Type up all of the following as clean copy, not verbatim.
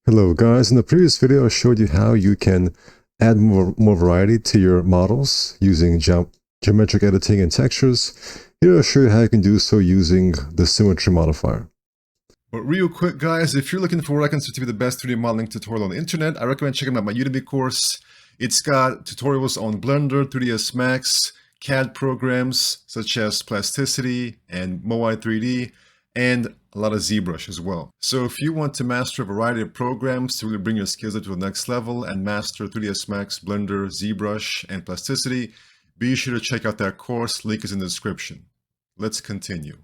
Hello guys, in the previous video I showed you how you can add more variety to your models using geometric editing and textures. Here I'll show you how you can do so using the Symmetry modifier. But real quick guys, if you're looking for what I consider to be the best 3D modeling tutorial on the internet, I recommend checking out my Udemy course. It's got tutorials on Blender, 3ds Max, CAD programs such as Plasticity and Moai 3D, and a lot of ZBrush as well. So if you want to master a variety of programs to really bring your skills up to the next level and master 3ds Max, Blender, ZBrush, and Plasticity, be sure to check out that course. Link is in the description. Let's continue.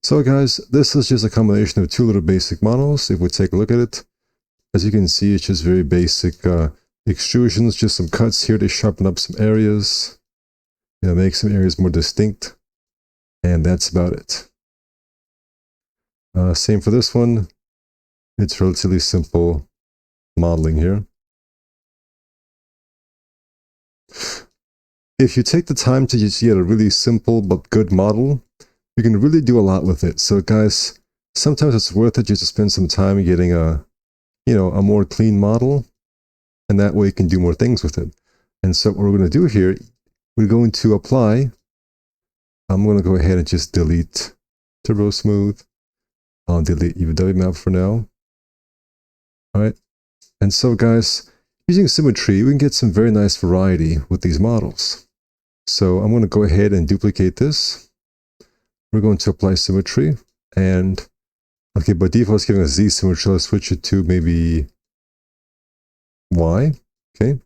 So guys, this is just a combination of two little basic models. If we take a look at it, as you can see, it's just very basic extrusions, just some cuts here to sharpen up some areas, make some areas more distinct, and that's about it. Same for this one. It's relatively simple modeling here. If you take the time to just get a really simple but good model, you can really do a lot with it. So guys, sometimes it's worth it just to spend some time getting a more clean model, and that way you can do more things with it. And so what we're going to do here, we're going to apply. I'm going to go ahead and just delete Turbo Smooth. I'll delete UW Map for now. All right. And so guys, using Symmetry, we can get some very nice variety with these models. So I'm going to go ahead and duplicate this. We're going to apply Symmetry, and okay, by default it's giving us Z symmetry. Let's switch it to maybe Y. Okay,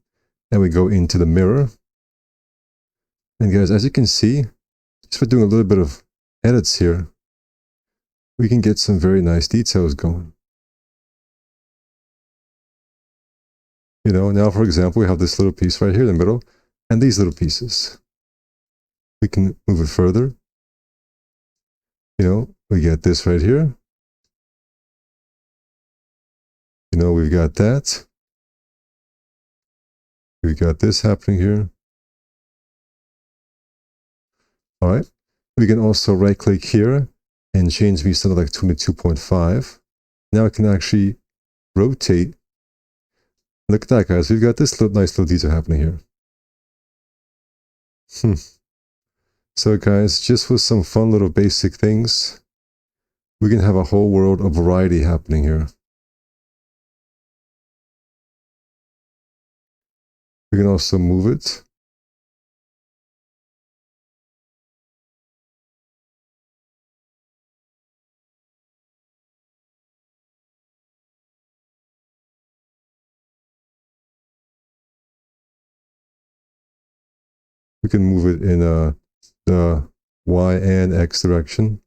and we go into the mirror. And guys, as you can see, just for doing a little bit of edits here, we can get some very nice details going. Now for example, we have this little piece right here in the middle, and these little pieces. We can move it further. We get this right here. We've got that. We've got this happening here. All right. We can also right click here and change these to like 22.5. Now I can actually rotate. Look at that, guys. We've got this nice little detail happening here. So guys, just with some fun little basic things, we can have a whole world of variety happening here. We can also move it. We can move it in the Y and X direction.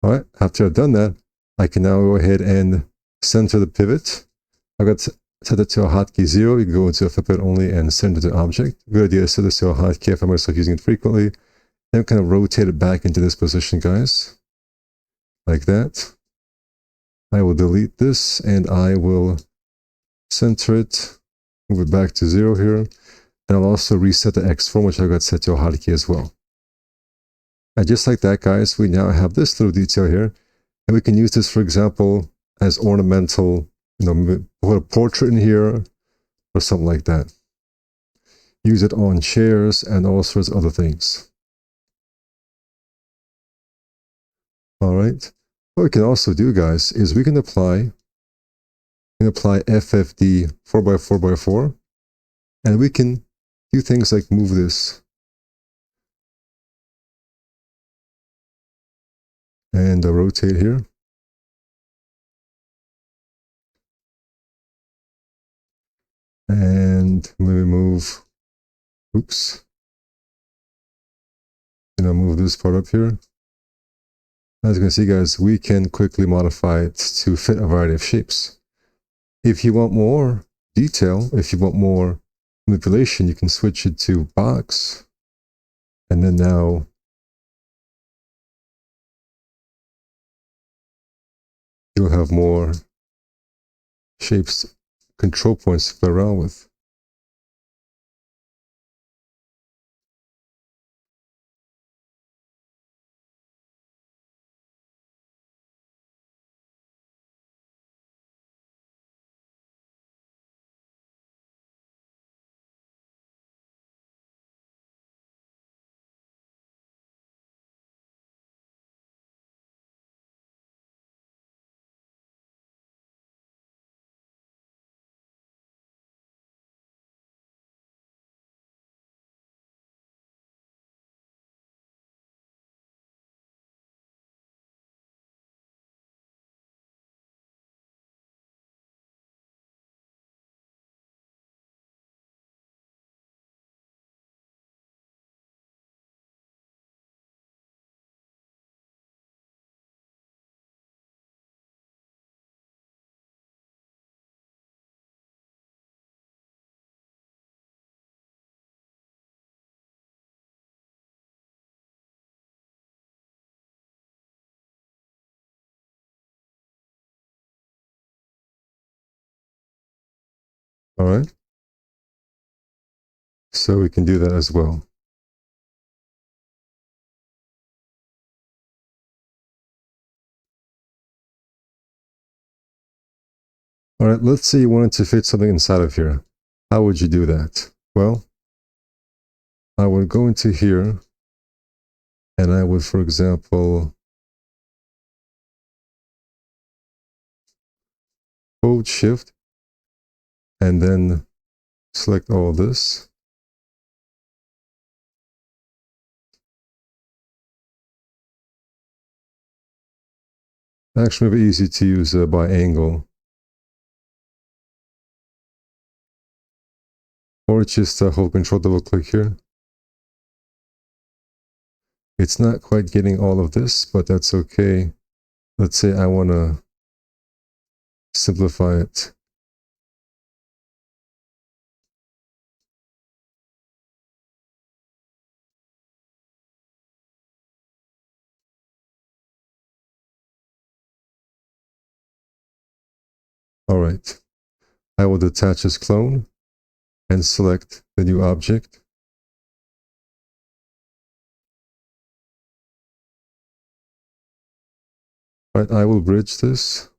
All right, after I've done that, I can now go ahead and center the pivot. I've got set it to a hotkey 0. You can go into a pivot only and center the object. Good idea to set this to a hotkey if I myself using it frequently. Then kind of rotate it back into this position, guys. Like that. I will delete this and I will center it, move it back to 0 here. And I'll also reset the X form, which I've got set to a hotkey as well. And just like that, guys, we now have this little detail here. And we can use this, for example, as ornamental, put a portrait in here or something like that. Use it on chairs and all sorts of other things. All right. What we can also do, guys, is we can apply FFD 4x4x4, and we can do things like move this and rotate here. And maybe move, move this part up here. As you can see, guys, we can quickly modify it to fit a variety of shapes. If you want more detail, if you want more manipulation, you can switch it to box. And then now you'll have more shapes, control points to play around with. All right. So we can do that as well. All right, let's say you wanted to fit something inside of here. How would you do that? Well, I would go into here and I would, for example, hold Shift and then select all this. Actually, maybe easy to use by angle. Or just hold Control, double click here. It's not quite getting all of this, but that's okay. Let's say I want to simplify it. All right. I will detach this clone and select the new object. All right, I will bridge this.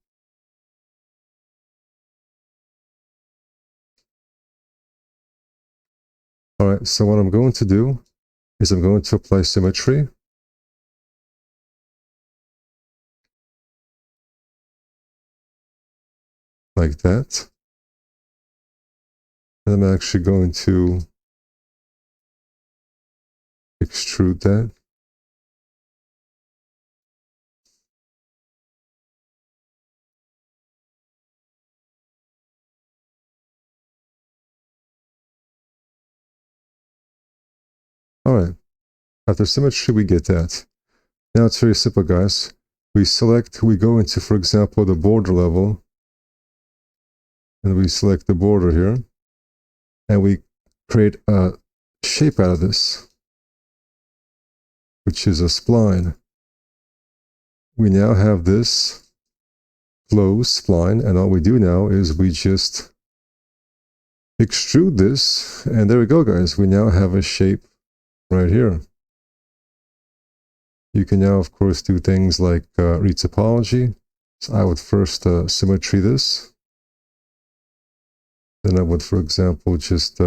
All right, so what I'm going to do is I'm going to apply symmetry. Like that. And I'm actually going to extrude that. All right, after symmetry, we get that. Now it's very simple, guys. We go into, for example, the border level, and we select the border here, and we create a shape out of this, which is a spline. We now have this closed spline, and all we do now is we just extrude this, and there we go, guys. We now have a shape right here. You can now, of course, do things like read topology. So I would first symmetry this. Then I would, for example, just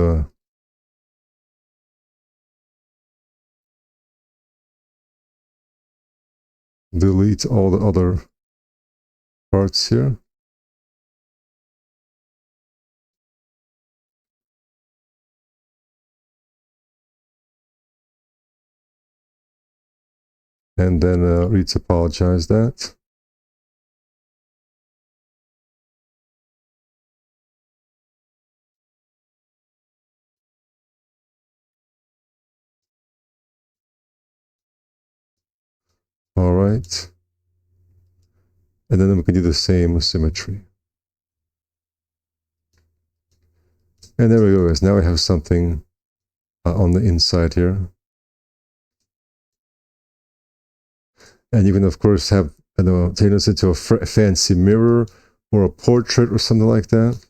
delete all the other parts here. And then retopologize that. All right. And then we can do the same symmetry. And there we go, guys. Now we have something on the inside here. And you can, of course, have, turn this into a fancy mirror or a portrait or something like that.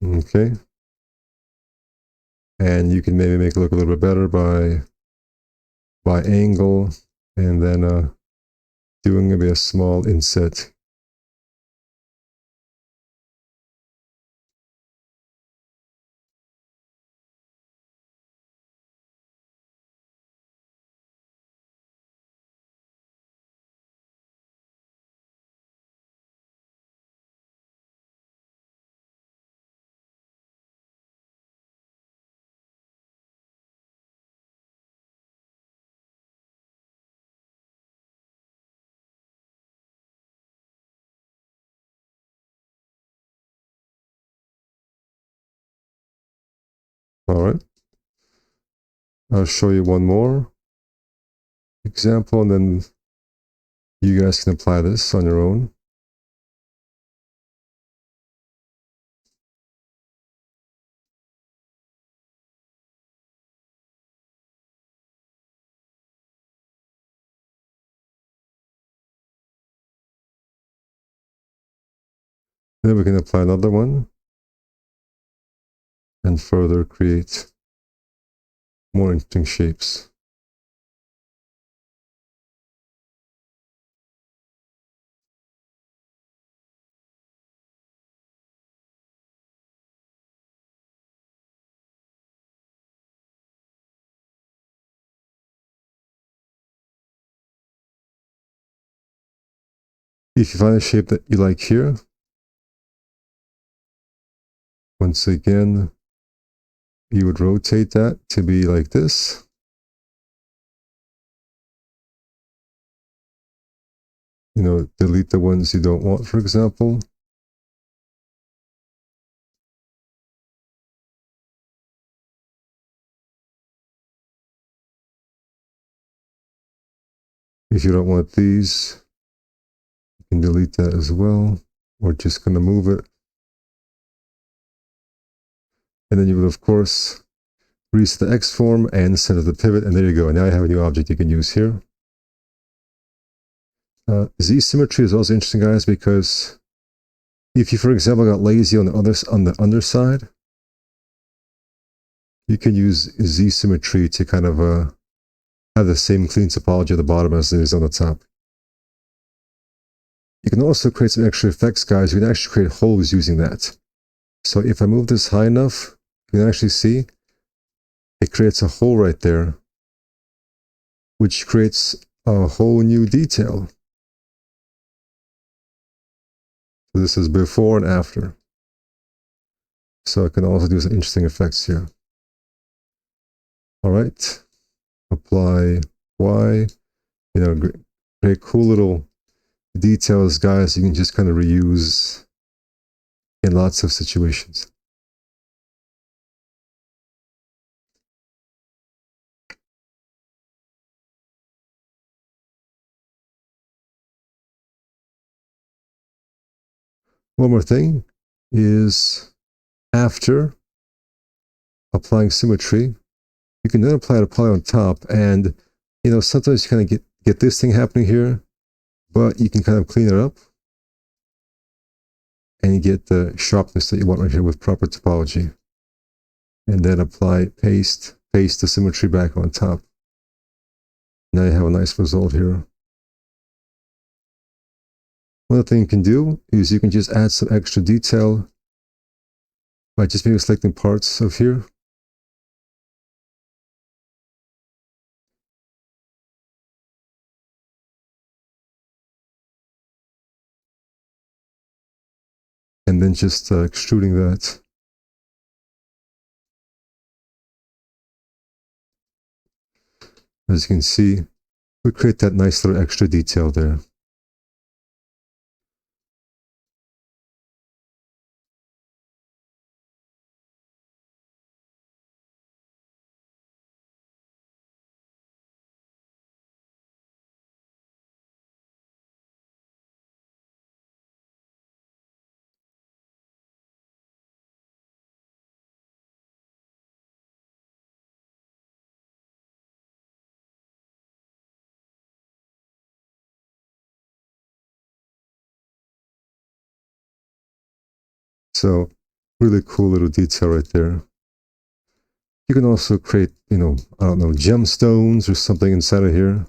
Okay. And you can maybe make it look a little bit better by angle, and then doing maybe a small inset. All right. I'll show you one more example, and then you guys can apply this on your own. Then we can apply another one and further create more interesting shapes. If you find a shape that you like here, once again, you would rotate that to be like this. Delete the ones you don't want, for example. If you don't want these, you can delete that as well. We're just going to move it. And then you would, of course, reset the X form and center the pivot. And there you go. Now you have a new object you can use here. Z symmetry is also interesting, guys, because if you, for example, got lazy on the underside, you can use Z symmetry to kind of have the same clean topology at the bottom as it is on the top. You can also create some extra effects, guys. You can actually create holes using that. So if I move this high enough, you can actually see it creates a hole right there, which creates a whole new detail. So this is before and after. So I can also do some interesting effects here. All right, apply Y, create cool little details, guys, you can just kind of reuse in lots of situations. One more thing is after applying symmetry, you can then apply a poly on top, and sometimes you kind of get this thing happening here, but you can kind of clean it up and you get the sharpness that you want right here with proper topology. And then apply paste the symmetry back on top. Now you have a nice result here. One other thing you can do is you can just add some extra detail by just maybe selecting parts of here. And then just extruding that. As you can see, we create that nice little extra detail there. So really cool little detail right there. You can also create, I don't know, gemstones or something inside of here.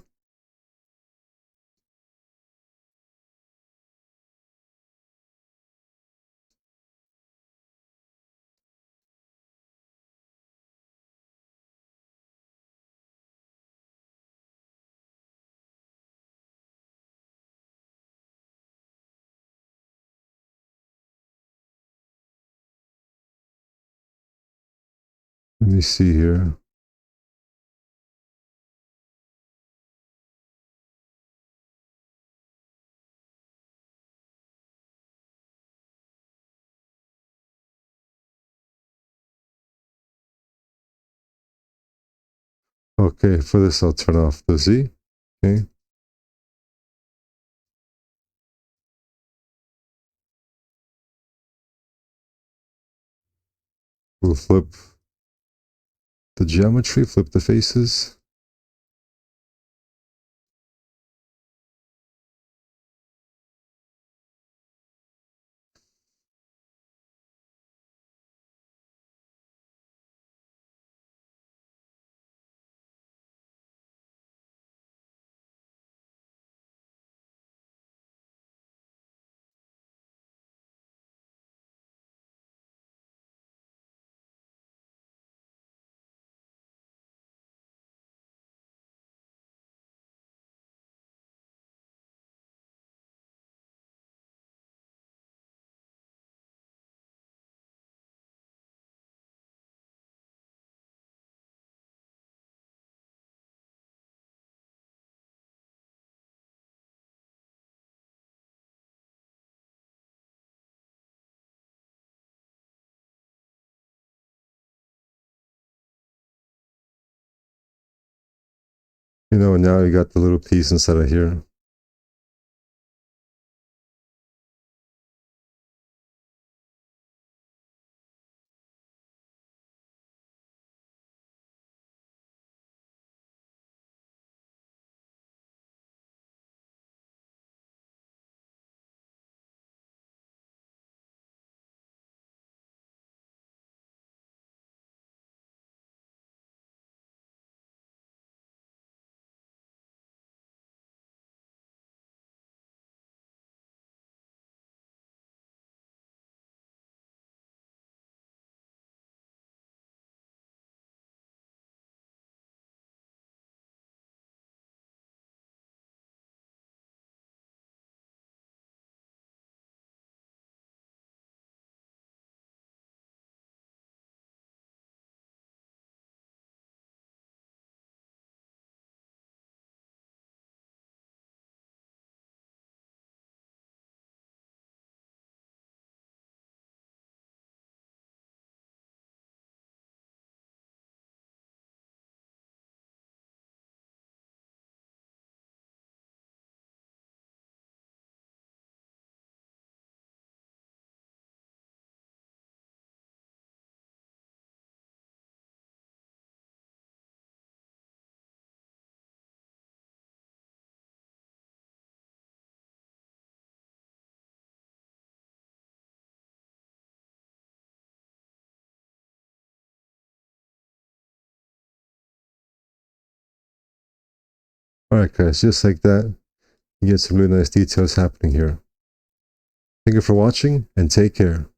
Let me see here. Okay, for this I'll turn off the Z. Okay. We'll flip the geometry, flip the faces. You know, now you got the little piece inside of here. Alright guys, just like that, you get some really nice details happening here. Thank you for watching, and take care.